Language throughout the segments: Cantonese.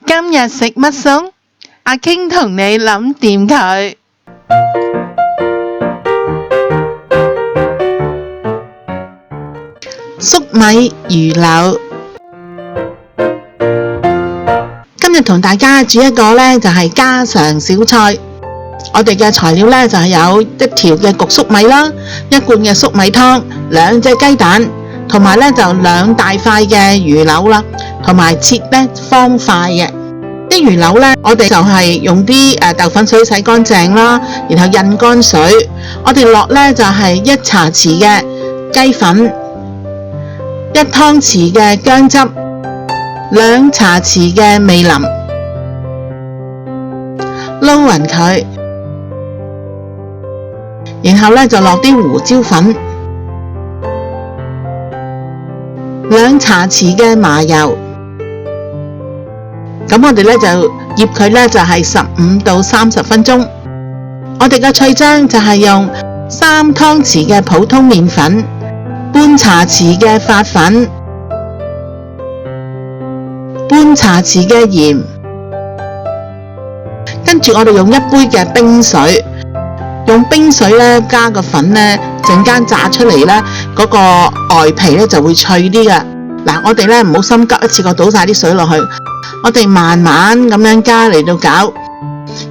今日食乜餸？阿傾同你諗掂佢。粟米魚柳，今日同大家煮一個呢就係家常小菜。我哋嘅材料呢就係有一條嘅焗粟米啦，一罐嘅粟米湯，2隻雞蛋，同埋呢就2大塊嘅魚柳啦，同埋切呢方塊嘅。啲魚柳呢，我哋就係用啲豆粉水洗乾淨啦，然後印乾水。我哋落呢就係1茶匙嘅雞粉，1湯匙嘅薑汁，2茶匙嘅味淋，撈勻佢，然後呢就落啲胡椒粉，2茶匙嘅麻油。咁我哋呢就醃佢呢就係15到30分鐘。我哋嘅脆漿就係用3湯匙嘅普通麵粉，半茶匙嘅發粉，半茶匙嘅鹽，跟住我哋用1杯嘅冰水，用冰水呢加個粉呢，陣間炸出嚟呢，嗰個外皮呢就會脆啲㗎。嗱，我哋呢唔好心急，一次過倒晒啲水落去，我哋慢慢咁樣加嚟到攪，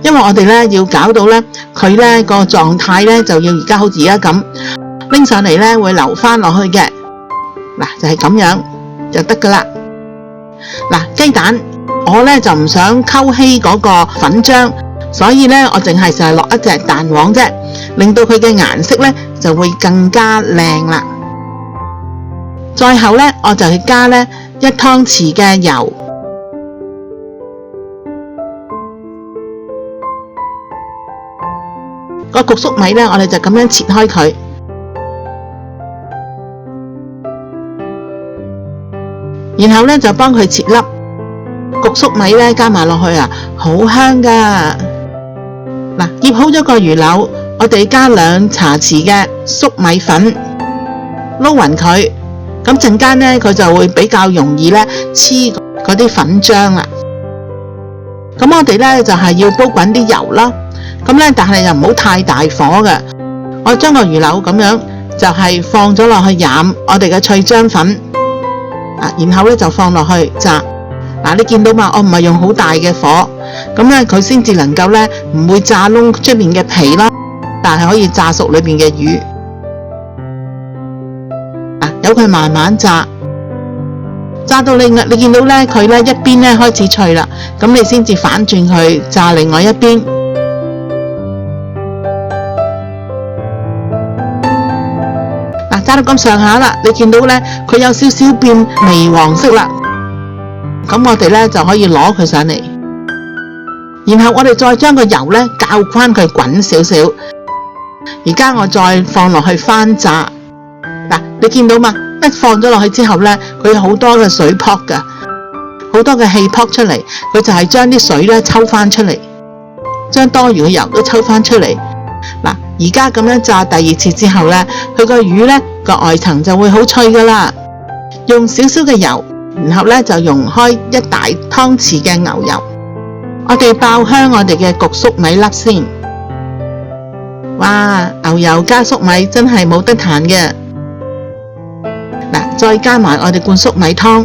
因為我哋呢要攪到呢，佢呢個狀態呢就要而家好似而家咁拎上嚟呢會流翻落去嘅。嗱，就係咁樣就得噶啦。嗱，雞蛋我呢就唔想溝稀嗰個粉漿，所以呢我淨係就係落一隻蛋黃啫，令到佢嘅顏色呢就會更加靚啦。再後呢，我就去加呢1湯匙嘅油，個焗粟米呢，我哋就咁樣切開佢，然後呢就幫佢切粒。焗粟米呢加埋落去啊，好香噶。嗱，醃好咗個魚柳，我哋加2茶匙嘅粟米粉，撈勻佢。咁陣間呢，佢就會比較容易呢黐嗰啲粉漿啦。咁我哋呢就係要煲滾啲油啦。咁呢，但係又唔好太大火嘅。我將個魚柳咁樣就係放咗落去染我哋嘅脆漿粉，然後呢就放落去炸。嗱，你見到嘛？我唔係用好大嘅火，咁呢佢先至能夠呢唔會炸燶出面嘅皮啦，但係可以炸熟裏面嘅魚。由佢慢慢炸，炸到你見到呢，佢呢一邊呢開始脆啦，咁你先至反轉佢炸另外一邊。嗱，炸到咁上下啦，你見到呢，佢有少少變微黃色啦，咁我哋呢就可以攞佢上嚟，然後我哋再將個油呢攪翻佢滾少少，而家我再放落去翻炸。嗱，你見到嘛？一放咗落去之後呢，佢有好多嘅水泡㗎，好多嘅氣泡出嚟，佢就係將啲水呢抽翻出嚟，將多餘嘅油都抽翻出嚟。嗱，而家咁樣炸第2次之後呢，佢個魚呢個外層就會好脆噶啦。用少少嘅油，然後呢就溶開1大湯匙嘅牛油，我哋爆香我哋嘅焗粟米粒先。哇，牛油加粟米真係冇得彈嘅。嗱，再加埋我哋罐粟米湯，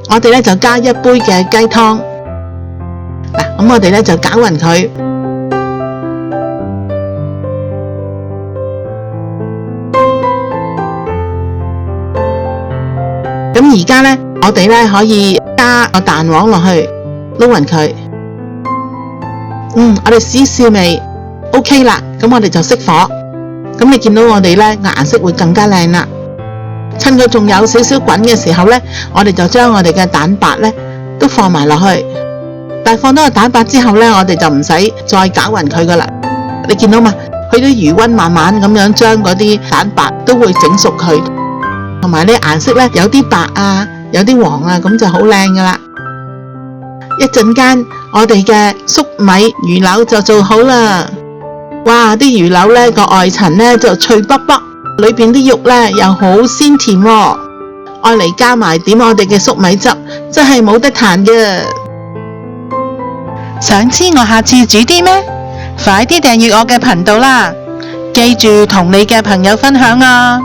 我哋呢就加1杯嘅雞湯。嗱，咁我哋呢就攪勻佢。咁而家呢，我哋呢可以加個蛋黃落去，撈勻佢。我哋試試味。OK 啦，咁我哋就熄火。咁你見到我哋呢顏色會更加靚啦。趁佢仲有少少滾嘅時候呢，我哋就將我哋嘅蛋白呢都放埋落去。但係放咗個蛋白之後呢，我哋就唔使再攪勻佢噶啦。你見到嘛？佢啲餘溫慢慢咁樣將嗰啲蛋白都會整熟佢，同埋呢顏色呢有啲白啊，有啲黃啊，咁就好靚噶啦。一陣間我哋嘅粟米魚柳就做好啦。哇！啲魚柳呢個外層呢就脆卜卜，裏邊啲肉呢又好鮮甜喎，愛嚟加埋點我哋嘅粟米汁，真係冇得彈㗎。想知我下次煮啲咩？快啲訂閱我嘅頻道啦！記住同你嘅朋友分享啊！